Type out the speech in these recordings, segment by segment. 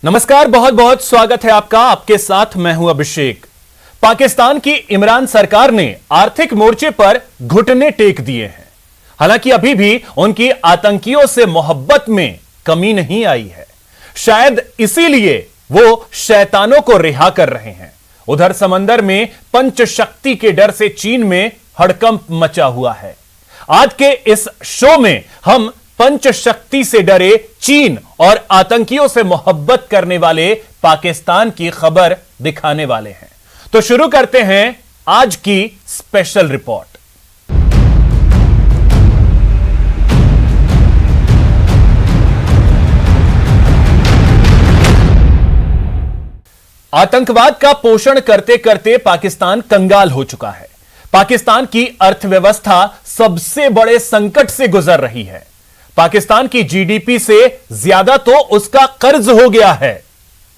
नमस्कार, बहुत बहुत स्वागत है आपका। आपके साथ मैं हूं अभिषेक। पाकिस्तान की इमरान सरकार ने आर्थिक मोर्चे पर घुटने टेक दिए हैं। हालांकि अभी भी उनकी आतंकियों से मोहब्बत में कमी नहीं आई है। शायद इसीलिए वो शैतानों को रिहा कर रहे हैं। उधर समंदर में पंचशक्ति के डर से चीन में हड़कंप मचा हुआ है। आज के इस शो में हम पंचशक्ति से डरे चीन और आतंकियों से मोहब्बत करने वाले पाकिस्तान की खबर दिखाने वाले हैं। तो शुरू करते हैं आज की स्पेशल रिपोर्ट। आतंकवाद का पोषण करते करते पाकिस्तान कंगाल हो चुका है। पाकिस्तान की अर्थव्यवस्था सबसे बड़े संकट से गुजर रही है। पाकिस्तान की जीडीपी से ज्यादा तो उसका कर्ज हो गया है।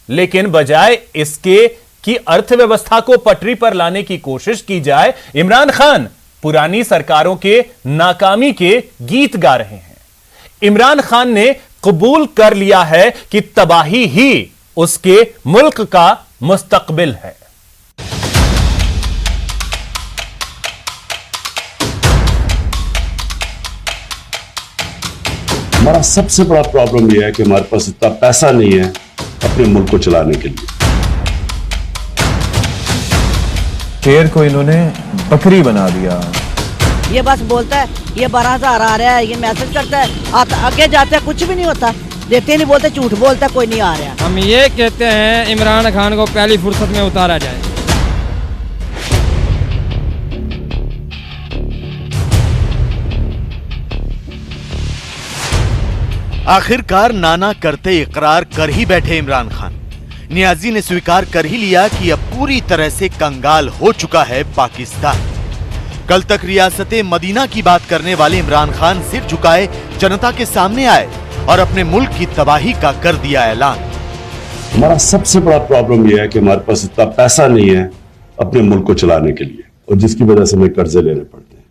लेकिन बजाय इसके कि अर्थव्यवस्था को पटरी पर लाने की कोशिश की जाए, इमरान खान पुरानी सरकारों के नाकामी के गीत गा रहे हैं। इमरान खान ने कबूल कर लिया है कि तबाही ही उसके मुल्क का मुस्तकबिल है। हमारा सबसे बड़ा प्रॉब्लम यह है कि हमारे पास इतना पैसा नहीं है अपने मुल्क को चलाने के लिए। शेर को इन्होंने बकरी बना दिया। ये बस बोलता है ये 12,000 आ रहा है, ये मैसेज करता है, आगे जाता है कुछ भी नहीं होता, देते नहीं, बोलते झूठ बोलता है, कोई नहीं आ रहा। हम ये कहते हैं इमरान खान को पहली फुर्सत में उतारा जाए। आखिरकार नाना करते इकरार कर ही बैठे इमरान खान। नियाजी ने स्वीकार कर ही लिया कि अब पूरी तरह से कंगाल हो चुका है पाकिस्तान। कल तक रियासत मदीना की बात करने वाले इमरान खान सिर झुकाए जनता के सामने आए और अपने मुल्क की तबाही का कर दिया ऐलान। हमारा सबसे बड़ा प्रॉब्लम यह है कि हमारे पास इतना पैसा नहीं है अपने मुल्क को चलाने के लिए, और जिसकी वजह से हमें कर्जे लेने पड़ते हैं।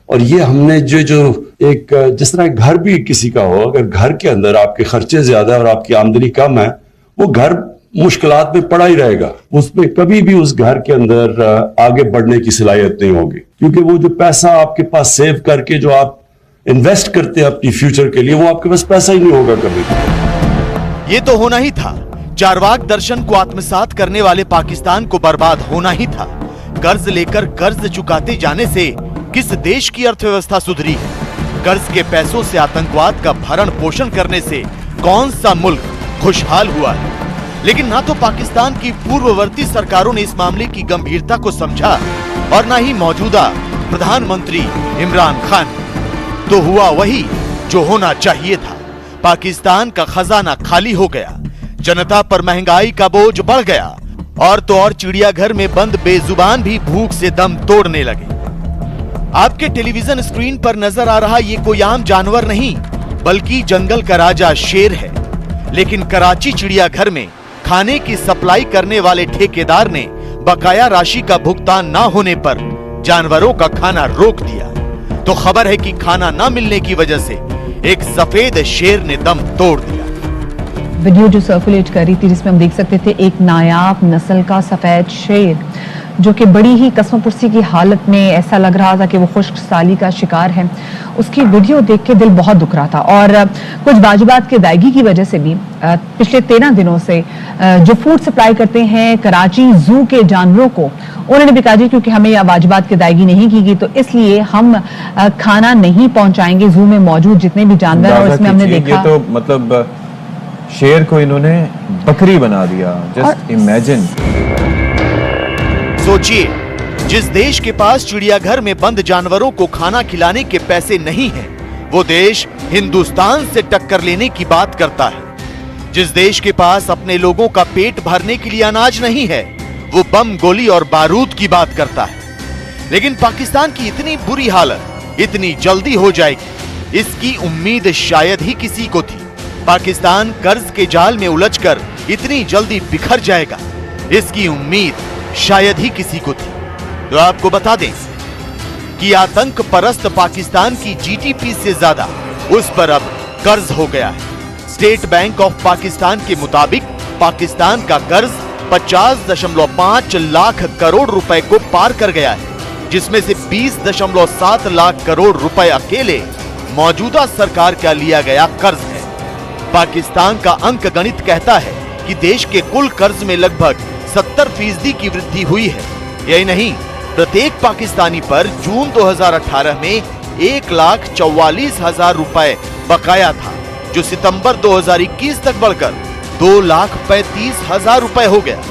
और ये हमने जो एक जिस तरह घर भी किसी का हो, अगर घर के अंदर आपके खर्चे ज्यादा है और आपकी आमदनी कम है, वो घर मुश्किलात में पड़ा ही रहेगा। उसमें कभी भी उस घर के अंदर आगे बढ़ने की सलाहियत नहीं होगी, क्योंकि वो जो पैसा आपके पास सेव करके जो आप इन्वेस्ट करते हैं अपनी फ्यूचर के लिए, वो आपके पास पैसा ही नहीं होगा कभी। ये तो होना ही था। चारवाक दर्शन को आत्मसात करने वाले पाकिस्तान को बर्बाद होना ही था। कर्ज लेकर कर्ज चुकाते जाने से किस देश की अर्थव्यवस्था सुधरी है? कर्ज के पैसों से आतंकवाद का भरण पोषण करने से कौन सा मुल्क खुशहाल हुआ है? लेकिन ना तो पाकिस्तान की पूर्ववर्ती सरकारों ने इस मामले की गंभीरता को समझा और ना ही मौजूदा प्रधानमंत्री इमरान खान। तो हुआ वही जो होना चाहिए था। पाकिस्तान का खजाना खाली हो गया, जनता पर महंगाई का बोझ बढ़ गया, और तो और चिड़ियाघर में बंद बेजुबान भी भूख से दम तोड़ने लगे। आपके टेलीविजन स्क्रीन पर नजर आ रहा ये कोई आम जानवर नहीं, बल्कि जंगल का राजा शेर है। लेकिन कराची चिड़ियाघर में खाने की सप्लाई करने वाले ठेकेदार ने बकाया राशि का भुगतान ना होने पर जानवरों का खाना रोक दिया। तो खबर है कि खाना ना मिलने की वजह से एक सफेद शेर ने दम तोड़ दिया। वीडियो जो सर्कुलेट कर रही थी, जिसमें हम देख सकते थे एक नायाब नस्ल का सफेद शेर जो कि बड़ी ही कसमपुर्सी की हालत में ऐसा लग रहा था कि वो खुश्क साली का शिकार है। उसकी वीडियो देख के दिल बहुत दुख रहा था। और कुछ वाजिबात की अदायगी की वजह से भी पिछले 13 दिनों से जो फूड सप्लाई करते हैं कराची जू के जानवरों को, उन्होंने भी कहा जी क्योंकि हमें यह वाजिबात की अदायगी नहीं की गई, तो इसलिए हम खाना नहीं पहुंचाएंगे। जू में मौजूद जितने भी जानवर हैं, और इसमें हमने देखा तो मतलब शेर को इन्होंने बकरी बना दिया। Just imagine. सोचिए, जिस देश के पास चिड़ियाघर में बंद जानवरों को खाना खिलाने के पैसे नहीं हैं, वो देश हिंदुस्तान से टक्कर लेने की बात करता है। जिस देश के पास अपने लोगों का पेट भरने के लिए अनाज नहीं है, वो बम, गोली और बारूद की बात करता है। लेकिन पाकिस्तान की इतनी बुरी हालत इतनी जल्दी हो जाएगी, इसकी उम्मीद शायद ही किसी को थी। पाकिस्तान कर्ज के जाल में उलझकर इतनी जल्दी बिखर जाएगा, इसकी उम्मीद शायद ही किसी को थी। तो आपको बता दें कि आतंक परस्त पाकिस्तान की जीडीपी से ज्यादा उस पर अब कर्ज हो गया है। स्टेट बैंक ऑफ पाकिस्तान के मुताबिक पाकिस्तान का कर्ज 50.5 लाख करोड़ रुपए को पार कर गया है, जिसमें से 20.7 लाख करोड़ रुपए अकेले मौजूदा सरकार का लिया गया कर्ज है। पाकिस्तान का अंक गणित कहता है कि देश के कुल कर्ज में लगभग 70% की वृद्धि हुई है। यही नहीं, प्रत्येक पाकिस्तानी पर जून 2018 में 1,44,000 रुपए बकाया था, जो सितंबर 2021 तक बढ़कर 2,35,000 रुपए हो गया।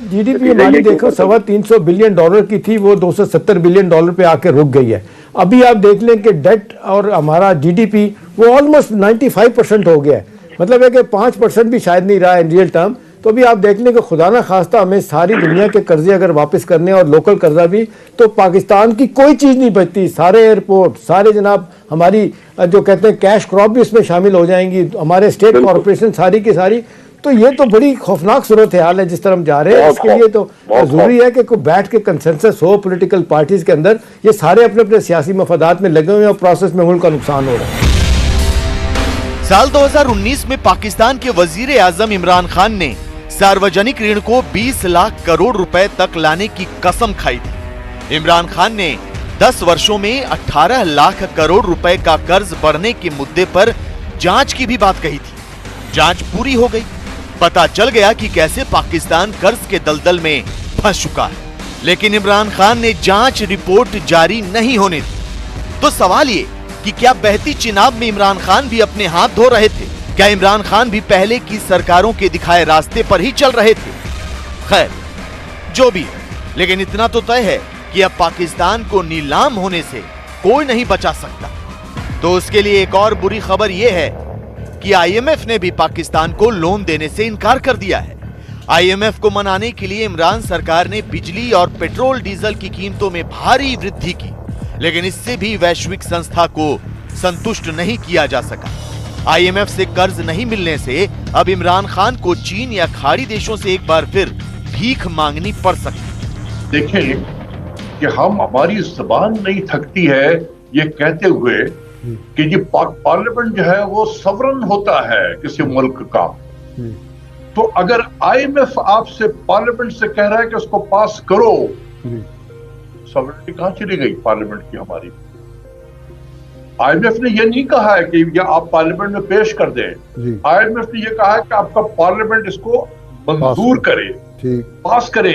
जीडीपी हमारी देखो $325 बिलियन की थी, वो $270 बिलियन पे आके रुक गई है। अभी आप देख लें कि डेट और हमारा जीडीपी वो ऑलमोस्ट 95% हो गया है, मतलब है कि 5% भी शायद नहीं रहा है इन रियल टर्म। तो अभी आप देख लें कि खुदा ना खास्ता हमें सारी दुनिया के कर्जे अगर वापस करने और लोकल कर्जा भी, तो पाकिस्तान की कोई चीज़ नहीं बचती। सारे एयरपोर्ट, सारे जनाब हमारी जो कहते हैं कैश क्रॉप भी इसमें शामिल हो जाएंगी, हमारे स्टेट कॉरपोरेशन सारी की सारी। तो ये तो बड़ी खौफनाक सूरत हाल है जिस तरह हम जा रहे हैं। इसके लिए तो जरूरी है कि कोई बैठ के कंसेंसस हो पॉलिटिकल पार्टीज के अंदर। ये सारे अपने अपने सियासी मफादात में लगे हुए हैं और प्रोसेस में मुल्क का नुकसान हो रहा है। साल 2019 में पाकिस्तान के वजीर आजम इमरान खान ने सार्वजनिक ऋण को 20 लाख करोड़ रुपए तक लाने की कसम खाई थी। इमरान खान ने 10 वर्षों में 18 लाख करोड़ रुपए का कर्ज बढ़ने के मुद्दे पर जांच की भी बात कही थी। जांच पूरी हो गई, पता चल गया कि कैसे पाकिस्तान कर्ज के दलदल में फंस चुका है, लेकिन इमरान खान ने जांच रिपोर्ट जारी नहीं होने दी। तो सवाल ये कि क्या बहती चिनाब में इमरान खान भी अपने हाथ धो रहे थे? क्या इमरान खान भी पहले की सरकारों के दिखाए रास्ते पर ही चल रहे थे? खैर, जो भी है, लेकिन इतना तो तय है कि अब पाकिस्तान को नीलाम होने से कोई नहीं बचा सकता। तो उसके लिए एक और बुरी खबर यह है कि आईएमएफ ने भी पाकिस्तान को लोन देने से इनकार कर दिया है। आईएमएफ को मनाने के लिए इमरान सरकार ने बिजली और पेट्रोल डीजल की कीमतों में भारी वृद्धि की, लेकिन इससे भी वैश्विक संस्था को संतुष्ट नहीं किया जा सका। आईएमएफ से कर्ज नहीं मिलने से अब इमरान खान को चीन या खाड़ी देशों से एक बार फिर भीख मांगनी पड़ सकती। देखें कि हमारी जुबान नहीं थकती है ये कहते हुए कि ये पार्लियामेंट जो है वो सवरन होता है किसी मुल्क का। तो अगर आईएमएफ आपसे पार्लियामेंट से कह रहा है कि उसको पास करो, सवरनिटी कहां चली गई पार्लियामेंट की हमारी? आईएमएफ ने यह नहीं कहा है कि ये आप पार्लियामेंट में पेश कर दें। आईएमएफ ने यह कहा है कि आपका पार्लियामेंट इसको मंजूर करे, पास करे।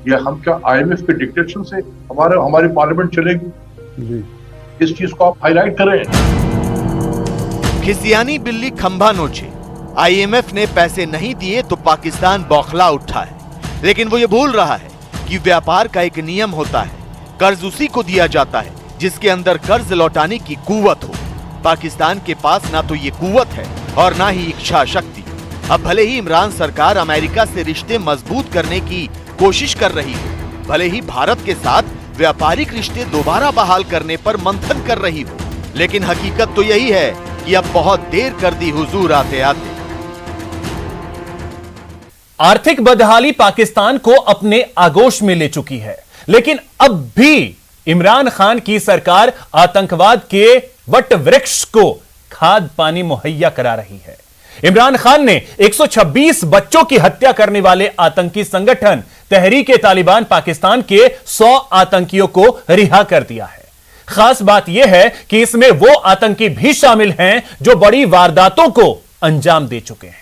ये हम क्या आईएमएफ के डिक्टेशन से हमारी पार्लियामेंट चलेगी? इस चीज को आप हाईलाइट करें। खिसियानी बिल्ली खंभा नोचे। आईएमएफ ने पैसे नहीं दिए तो पाकिस्तान बौखला उठा है, लेकिन वो ये भूल रहा है कि व्यापार का एक नियम होता है, कर्ज उसी को दिया जाता है जिसके अंदर कर्ज लौटाने की कुव्वत हो। पाकिस्तान के पास ना तो ये कुव्वत है और ना ही इच्छा शक्ति। अब भले ही इमरान सरकार अमेरिका से रिश्ते मजबूत करने की कोशिश कर रही हो, भले ही भारत के साथ व्यापारिक रिश्ते दोबारा बहाल करने पर मंथन कर रही हो, लेकिन हकीकत तो यही है कि अब बहुत देर कर दी हुजूर आते आते। आर्थिक बदहाली पाकिस्तान को अपने आगोश में ले चुकी है, लेकिन अब भी इमरान खान की सरकार आतंकवाद के वट वृक्ष को खाद पानी मुहैया करा रही है। इमरान खान ने 126 बच्चों की हत्या करने वाले आतंकी संगठन तहरीक-ए-तालिबान पाकिस्तान के 100 आतंकियों को रिहा कर दिया है। खास बात यह है कि इसमें वो आतंकी भी शामिल हैं जो बड़ी वारदातों को अंजाम दे चुके हैं।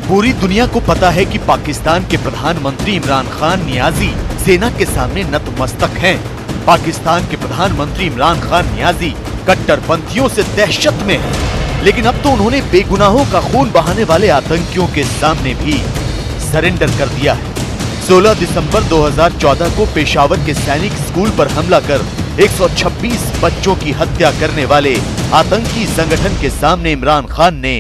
पूरी दुनिया को पता है कि पाकिस्तान के प्रधानमंत्री इमरान खान नियाजी सेना के सामने नतमस्तक हैं। पाकिस्तान के प्रधानमंत्री इमरान खान नियाजी कट्टरपंथियों से दहशत में हैं, लेकिन अब तो उन्होंने बेगुनाहों का खून बहाने वाले आतंकियों के सामने भी सरेंडर कर दिया है। 16 दिसंबर 2014 को पेशावर के सैनिक स्कूल पर हमला कर 126 बच्चों की हत्या करने वाले आतंकी संगठन के सामने इमरान खान ने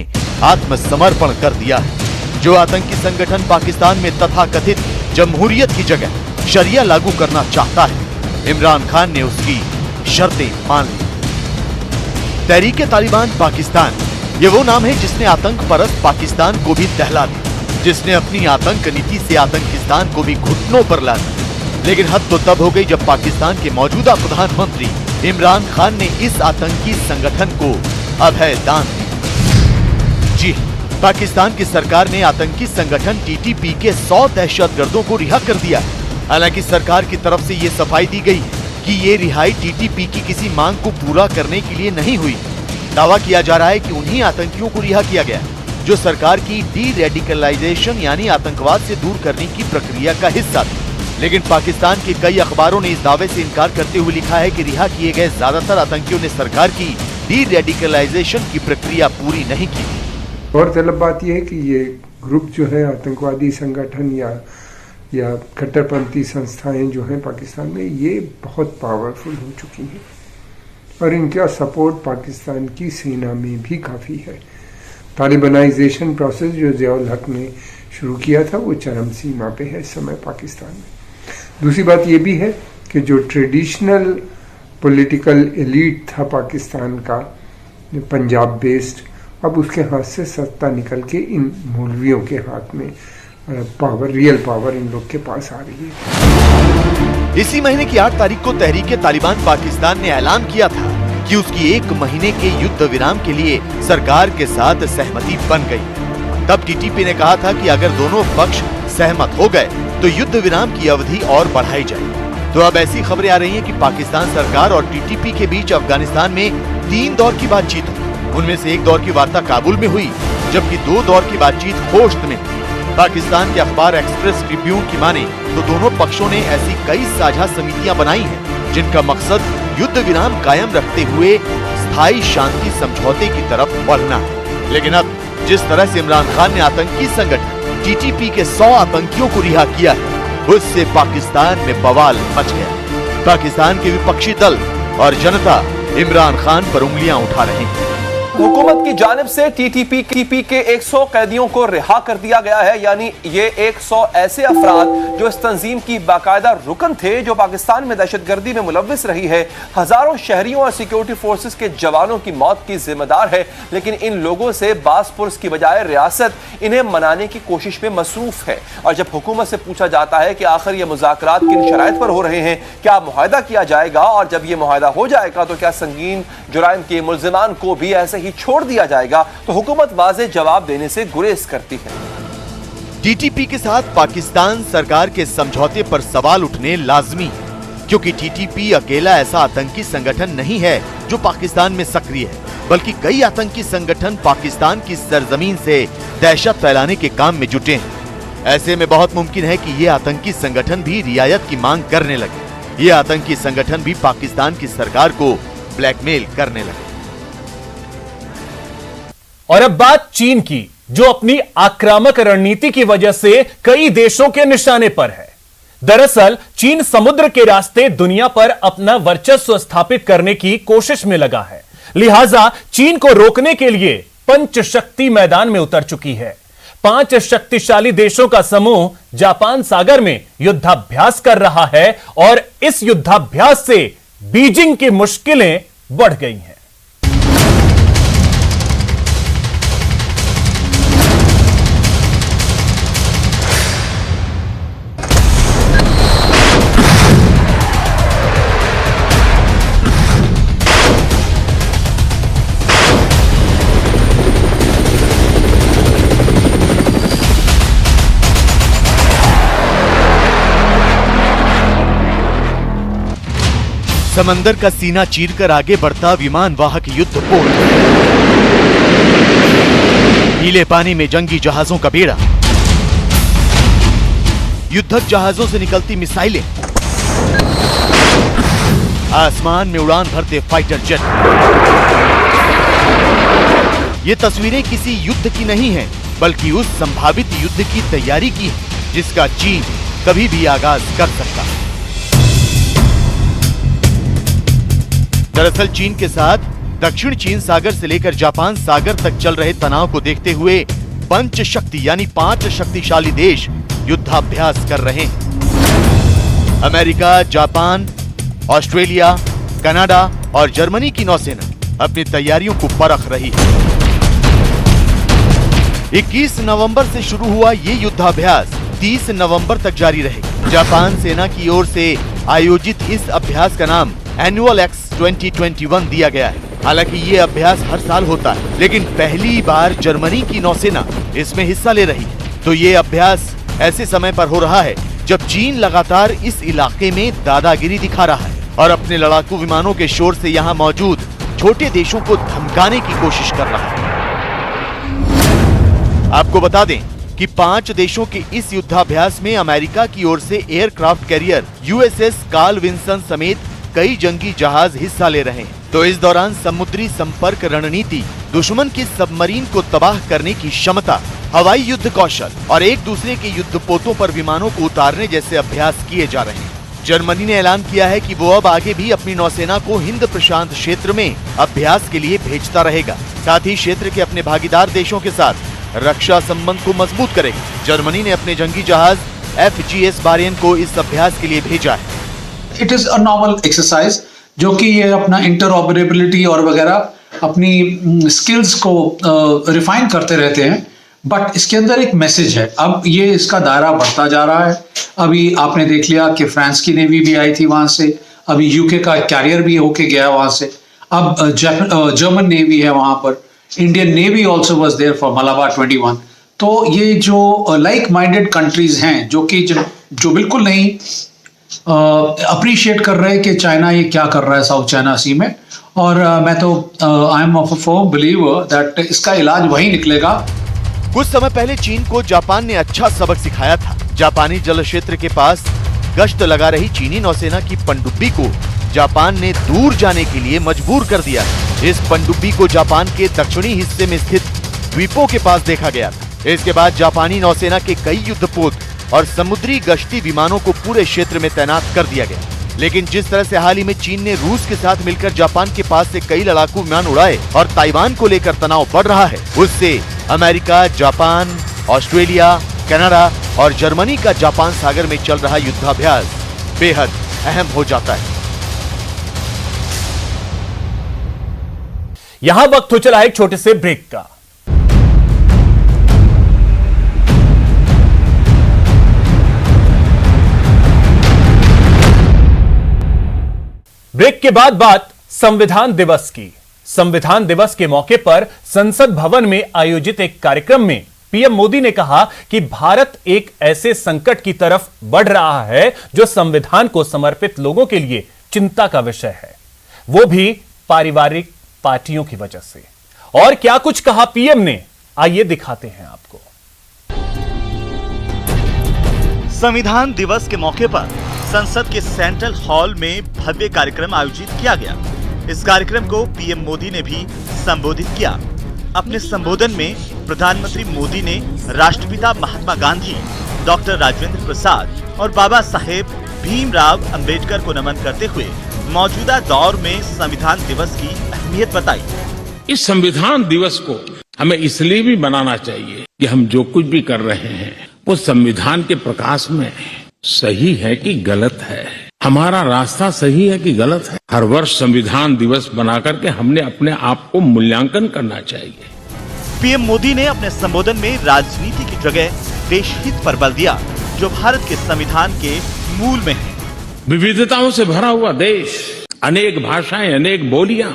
आत्मसमर्पण कर दिया है। जो आतंकी संगठन पाकिस्तान में तथाकथित जमहूरियत की जगह शरिया लागू करना चाहता है, इमरान खान ने उसकी शर्तें मान ली। तहरीक-ए-तालिबान पाकिस्तान, ये वो नाम है जिसने आतंक परस्त पाकिस्तान को भी दहला दिया, जिसने अपनी आतंक नीति से आतंकिस्तान को भी घुटनों पर ला दिया। लेकिन हद तो तब हो गई जब पाकिस्तान के मौजूदा प्रधानमंत्री इमरान खान ने इस आतंकी संगठन को अभय दान दिया। जी, पाकिस्तान की सरकार ने आतंकी संगठन टीटीपी के 100 दहशतगर्दों को रिहा कर दिया। हालांकि सरकार की तरफ से ये सफाई दी गई कि ये रिहाई टीटीपी की किसी मांग को पूरा करने के लिए नहीं हुई। दावा किया जा रहा है कि उन्हीं आतंकियों को रिहा किया गया जो सरकार की डी रेडिकलाइजेशन यानी आतंकवाद से दूर करने की प्रक्रिया का हिस्सा थे। लेकिन पाकिस्तान के कई अखबारों ने इस दावे से इनकार करते हुए लिखा है कि रिहा किए गए ज्यादातर आतंकियों ने सरकार की डी रेडिकलाइजेशन की प्रक्रिया पूरी नहीं की। और तलब बात यह है कि ये ग्रुप जो है आतंकवादी संगठन या कट्टरपंथी संस्थाएं जो हैं पाकिस्तान में, ये बहुत पावरफुल हो चुकी हैं और इनका सपोर्ट पाकिस्तान की सेना में भी काफ़ी है। तालिबानाइजेशन प्रोसेस जो ज़ियाउल हक ने शुरू किया था वो चरम सीमा पे है इस समय पाकिस्तान में। दूसरी बात ये भी है कि जो ट्रेडिशनल पॉलिटिकल एलीट था पाकिस्तान का, पंजाब बेस्ड, अब उसके हाथ से सत्ता निकल के इन मौलवियों के हाथ में रियल पावर इन लोग के पास आ रही है। इसी महीने की 8 तारीख को तहरीक-ए-तालिबान पाकिस्तान ने ऐलान किया था कि उसकी 1 महीने के युद्ध विराम के लिए सरकार के साथ सहमति बन गई। तब टीटीपी ने कहा था कि अगर दोनों पक्ष सहमत हो गए तो युद्ध विराम की अवधि और बढ़ाई जाए। तो अब ऐसी खबरें आ रही हैं कि पाकिस्तान सरकार और टीटीपी के बीच अफगानिस्तान में 3 दौर की बातचीत हुई। उनमें से एक दौर की वार्ता काबुल में हुई, जबकि 2 दौर की बातचीत खोश्त में हुई। पाकिस्तान के अखबार एक्सप्रेस ट्रिब्यून की माने तो दोनों पक्षों ने ऐसी कई साझा समितियां बनाई हैं जिनका मकसद युद्ध विराम कायम रखते हुए स्थायी शांति समझौते की तरफ बढ़ना है। लेकिन अब जिस तरह से इमरान खान ने आतंकी संगठन टीटीपी के 100 आतंकियों को रिहा किया है, उससे पाकिस्तान में बवाल मच गया। पाकिस्तान के विपक्षी दल और जनता इमरान खान पर उंगलियां उठा रहे हैं। हुकूमत की जानिब से टीटीपी के 100 कैदियों को रिहा कर दिया गया है, यानी ये 100 ऐसे अफराद जो इस तंजीम की बाकायदा रुकन थे, जो पाकिस्तान में दहशतगर्दी में मुलव्विस रही है, हजारों शहरियों और सिक्योरिटी फोर्सेस के जवानों की मौत की जिम्मेदार है। लेकिन इन लोगों से बासपुरस की बजाय रियासत इन्हें मनाने की कोशिश में मसरूफ है। और जब हुकूमत से पूछा जाता है कि आखिर ये मुज़ाकरात किन शराइत पर हो रहे हैं, क्या मुआहदा किया जाएगा, और जब ये मुआहदा हो जाएगा तो क्या संगीन जुराइम के मुल्जिमान को भी ऐसे ही छोड़ दिया जाएगा, तो हुकूमत वाज़े जवाब देने से गुरेज करती है। टीटीपी के साथ पाकिस्तान सरकार के समझौते पर सवाल उठने लाजमी है, क्योंकि टीटीपी अकेला ऐसा आतंकी संगठन नहीं है जो पाकिस्तान में सक्रिय है, बल्कि कई आतंकी संगठन पाकिस्तान की सरजमीन से दहशत फैलाने के काम में जुटे हैं। ऐसे में बहुत मुमकिन है कि ये आतंकी संगठन भी रियायत की मांग करने लगे। ये आतंकी संगठन भी पाकिस्तान की सरकार को ब्लैकमेल करने लगे। और अब बात चीन की, जो अपनी आक्रामक रणनीति की वजह से कई देशों के निशाने पर है। दरअसल चीन समुद्र के रास्ते दुनिया पर अपना वर्चस्व स्थापित करने की कोशिश में लगा है। लिहाजा चीन को रोकने के लिए पंचशक्ति मैदान में उतर चुकी है। 5 शक्तिशाली देशों का समूह जापान सागर में युद्धाभ्यास कर रहा है और इस युद्धाभ्यास से बीजिंग की मुश्किलें बढ़ गई हैं। समंदर का सीना चीरकर आगे बढ़ता विमान वाहक युद्धपोत, नीले पानी में जंगी जहाजों का बेड़ा, युद्धक जहाजों से निकलती मिसाइलें, आसमान में उड़ान भरते फाइटर जेट। ये तस्वीरें किसी युद्ध की नहीं हैं, बल्कि उस संभावित युद्ध की तैयारी की है जिसका चीन कभी भी आगाज कर सकता है। दरअसल चीन के साथ दक्षिण चीन सागर से लेकर जापान सागर तक चल रहे तनाव को देखते हुए पंच शक्ति यानी 5 शक्तिशाली देश युद्धाभ्यास कर रहे हैं। अमेरिका, जापान, ऑस्ट्रेलिया, कनाडा और जर्मनी की नौसेना अपनी तैयारियों को परख रही है। 21 नवंबर से शुरू हुआ ये युद्धाभ्यास 30 नवंबर तक जारी रहेगा। जापान सेना की ओर से आयोजित इस अभ्यास का नाम एनुअल एक्स 2021 दिया गया है। हालांकि ये अभ्यास हर साल होता है, लेकिन पहली बार जर्मनी की नौसेना इसमें हिस्सा ले रही है। तो ये अभ्यास ऐसे समय पर हो रहा है जब चीन लगातार इस इलाके में दादागिरी दिखा रहा है और अपने लड़ाकू विमानों के शोर से यहाँ मौजूद छोटे देशों को धमकाने की कोशिश कर रहा है। आपको बता दें कि 5 देशों के इस युद्धाभ्यास में अमेरिका की ओर से aircraft carrier USS Carl Vinson समेत कई जंगी जहाज हिस्सा ले रहे हैं। तो इस दौरान समुद्री संपर्क रणनीति, दुश्मन की सबमरीन को तबाह करने की क्षमता, हवाई युद्ध कौशल और एक दूसरे के युद्धपोतों पर विमानों को उतारने जैसे अभ्यास किए जा रहे हैं। जर्मनी ने ऐलान किया है कि वो अब आगे भी अपनी नौसेना को हिंद प्रशांत क्षेत्र में अभ्यास के लिए भेजता रहेगा। साथ ही क्षेत्र के अपने भागीदार देशों के साथ रक्षा संबंध को मजबूत करेगा। जर्मनी ने अपने जंगी जहाज FGS बारियन को इस अभ्यास के लिए भेजा है। It is a normal exercise जो कि ये अपना इंटरऑपरेबिलिटी और वगैरह अपनी स्किल्स को रिफाइन करते रहते हैं, बट इसके अंदर एक मैसेज है। अब ये इसका दायरा बढ़ता जा रहा है। अभी आपने देख लिया कि फ्रांस की नेवी भी आई थी वहां से, अभी यूके का कैरियर भी होके गया वहां से, अब जर्मन नेवी है वहां पर, Indian navy also was there for Malabar 21। तो ये जो लाइक माइंडेड कंट्रीज हैं जो कि जो बिल्कुल नहीं अप्रिशिएट कर रहे हैं कि चाइना ये क्या कर रहा है साउथ चाइना सी में, और मैं तो I am of a firm believer that इसका इलाज वही निकलेगा। कुछ समय पहले चीन को जापान ने अच्छा सबक सिखाया था। जापानी जल क्षेत्र के पास गश्त लगा रही चीनी नौसेना की पनडुब्बी को जापान ने दूर जाने के लिए मजबूर कर दिया। इस पनडुब्बी को जापान के दक्षिणी हिस्से में स्थित द्वीपों के पास देखा गया था। इसके बाद जापानी नौसेना के कई युद्धपोत और समुद्री गश्ती विमानों को पूरे क्षेत्र में तैनात कर दिया गया। लेकिन जिस तरह से हाल ही में चीन ने रूस के साथ मिलकर जापान के पास से कई लड़ाकू विमान उड़ाए और ताइवान को लेकर तनाव बढ़ रहा है, उससे अमेरिका, जापान, ऑस्ट्रेलिया, कनाडा और जर्मनी का जापान सागर में चल रहा युद्धाभ्यास बेहद अहम हो जाता है। यहां वक्त हो चला एक छोटे से ब्रेक का। ब्रेक के बाद बात संविधान दिवस की। संविधान दिवस के मौके पर संसद भवन में आयोजित एक कार्यक्रम में पीएम मोदी ने कहा कि भारत एक ऐसे संकट की तरफ बढ़ रहा है जो संविधान को समर्पित लोगों के लिए चिंता का विषय है, वो भी पारिवारिक पार्टियों की वजह से। और क्या कुछ कहा पीएम ने, आइए दिखाते हैं आपको। संविधान दिवस के मौके पर संसद के सेंट्रल हॉल में भव्य कार्यक्रम आयोजित किया गया। इस कार्यक्रम को पीएम मोदी ने भी संबोधित किया। अपने संबोधन में प्रधानमंत्री मोदी ने राष्ट्रपिता महात्मा गांधी, डॉक्टर राजेंद्र प्रसाद और बाबा साहेब भीमराव अंबेडकर को नमन करते हुए मौजूदा दौर में संविधान दिवस की अहमियत बताई। इस संविधान दिवस को हमें इसलिए भी मनाना चाहिए कि हम जो कुछ भी कर रहे हैं वो संविधान के प्रकाश में सही है कि गलत है, हमारा रास्ता सही है कि गलत है। हर वर्ष संविधान दिवस बनाकर के हमने अपने आप को मूल्यांकन करना चाहिए। पीएम मोदी ने अपने संबोधन में राजनीति की जगह देश हित पर बल दिया, जो भारत के संविधान के मूल में है। विविधताओं से भरा हुआ देश, अनेक भाषाएं, अनेक बोलियां,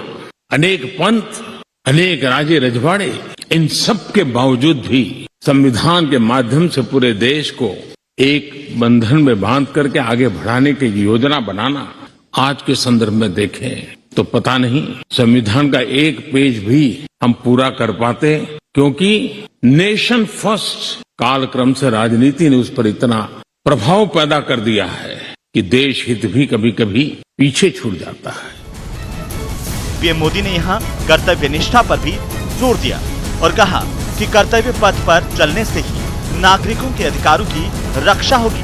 अनेक पंथ, अनेक राजे रजवाड़े, इन सब के बावजूद भी संविधान के माध्यम से पूरे देश को एक बंधन में बांध करके आगे बढ़ाने की योजना बनाना, आज के संदर्भ में देखें तो पता नहीं संविधान का एक पेज भी हम पूरा कर पाते, क्योंकि नेशन फर्स्ट कालक्रम से राजनीति ने उस पर इतना प्रभाव पैदा कर दिया है कि देश हित भी कभी कभी पीछे छूट जाता है। पीएम मोदी ने यहाँ कर्तव्य निष्ठा पर भी जोर दिया और कहा कि कर्तव्य पथ पर चलने से ही नागरिकों के अधिकारों की रक्षा होगी।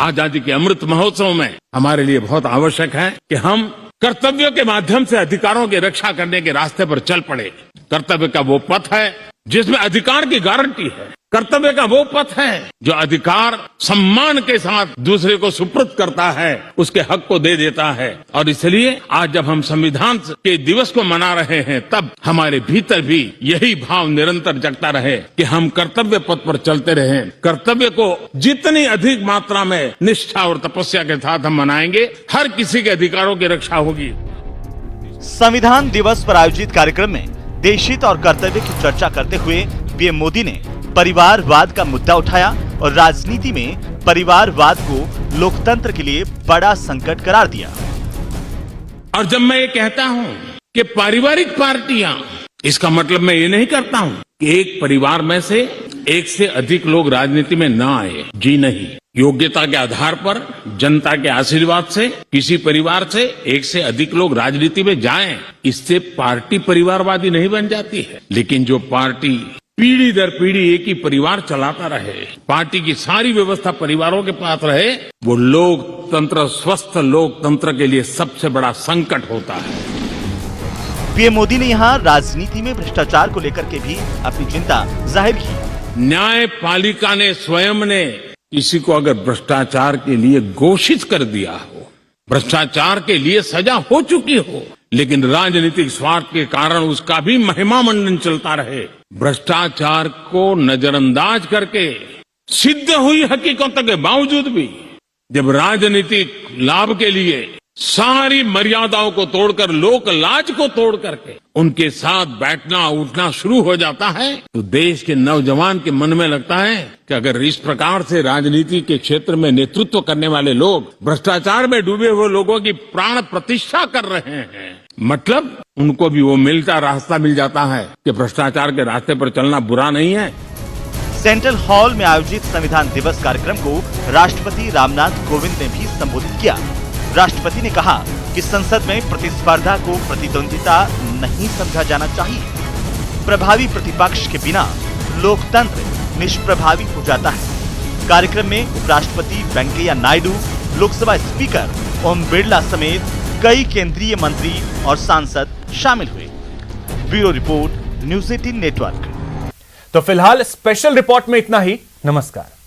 आजादी के अमृत महोत्सव में हमारे लिए बहुत आवश्यक है कि हम कर्तव्यों के माध्यम से अधिकारों की रक्षा करने के रास्ते पर चल पड़े। कर्तव्य का वो पथ है जिसमें अधिकार की गारंटी है। कर्तव्य का वो पथ है जो अधिकार सम्मान के साथ दूसरे को सुपुर्द करता है, उसके हक को दे देता है। और इसलिए आज जब हम संविधान के दिवस को मना रहे हैं, तब हमारे भीतर भी यही भाव निरंतर जगता रहे कि हम कर्तव्य पथ पर चलते रहें। कर्तव्य को जितनी अधिक मात्रा में निष्ठा और तपस्या के साथ हम मनाएंगे, हर किसी के अधिकारों की रक्षा होगी। संविधान दिवस पर आयोजित कार्यक्रम में देशहित और कर्तव्य की चर्चा करते हुए पीएम मोदी ने परिवारवाद का मुद्दा उठाया और राजनीति में परिवारवाद को लोकतंत्र के लिए बड़ा संकट करार दिया। और जब मैं ये कहता हूं कि पारिवारिक पार्टियां, इसका मतलब मैं ये नहीं करता हूं कि एक परिवार में से एक से अधिक लोग राजनीति में ना आए। जी नहीं, योग्यता के आधार पर जनता के आशीर्वाद से किसी परिवार से एक से अधिक लोग राजनीति में जाएं, इससे पार्टी परिवारवादी नहीं बन जाती है। लेकिन जो पार्टी पीढ़ी दर पीढ़ी एक ही परिवार चलाता रहे, पार्टी की सारी व्यवस्था परिवारों के पास रहे, वो लोकतंत्र, स्वस्थ लोकतंत्र के लिए सबसे बड़ा संकट होता है। पीएम मोदी ने यहाँ राजनीति में भ्रष्टाचार को लेकर के भी अपनी चिंता जाहिर की। न्यायपालिका ने स्वयं ने किसी को अगर भ्रष्टाचार के लिए घोषित कर दिया हो, भ्रष्टाचार के लिए सजा हो चुकी हो, लेकिन राजनीतिक स्वार्थ के कारण उसका भी महिमा मंडन चलता रहे, भ्रष्टाचार को नजरअंदाज करके सिद्ध हुई हकीकतों के बावजूद भी जब राजनीतिक लाभ के लिए सारी मर्यादाओं को तोड़कर, लोक लाज को तोड़ करके उनके साथ बैठना उठना शुरू हो जाता है, तो देश के नौजवान के मन में लगता है कि अगर इस प्रकार से राजनीति के क्षेत्र में नेतृत्व करने वाले लोग भ्रष्टाचार में डूबे हुए लोगों की प्राण प्रतिष्ठा कर रहे हैं, मतलब उनको भी वो रास्ता मिल जाता है कि भ्रष्टाचार के रास्ते पर चलना बुरा नहीं है। सेंट्रल हॉल में आयोजित संविधान दिवस कार्यक्रम को राष्ट्रपति रामनाथ कोविंद ने भी संबोधित किया। राष्ट्रपति ने कहा कि संसद में प्रतिस्पर्धा को प्रतिद्वंदिता नहीं समझा जाना चाहिए। प्रभावी प्रतिपक्ष के बिना लोकतंत्र निष्प्रभावी हो जाता है। कार्यक्रम में उपराष्ट्रपति वेंकैया नायडू, लोकसभा स्पीकर ओम बिरला समेत कई केंद्रीय मंत्री और सांसद शामिल हुए। Bureau report, news 18 network. तो फिलहाल स्पेशल रिपोर्ट में इतना ही। नमस्कार।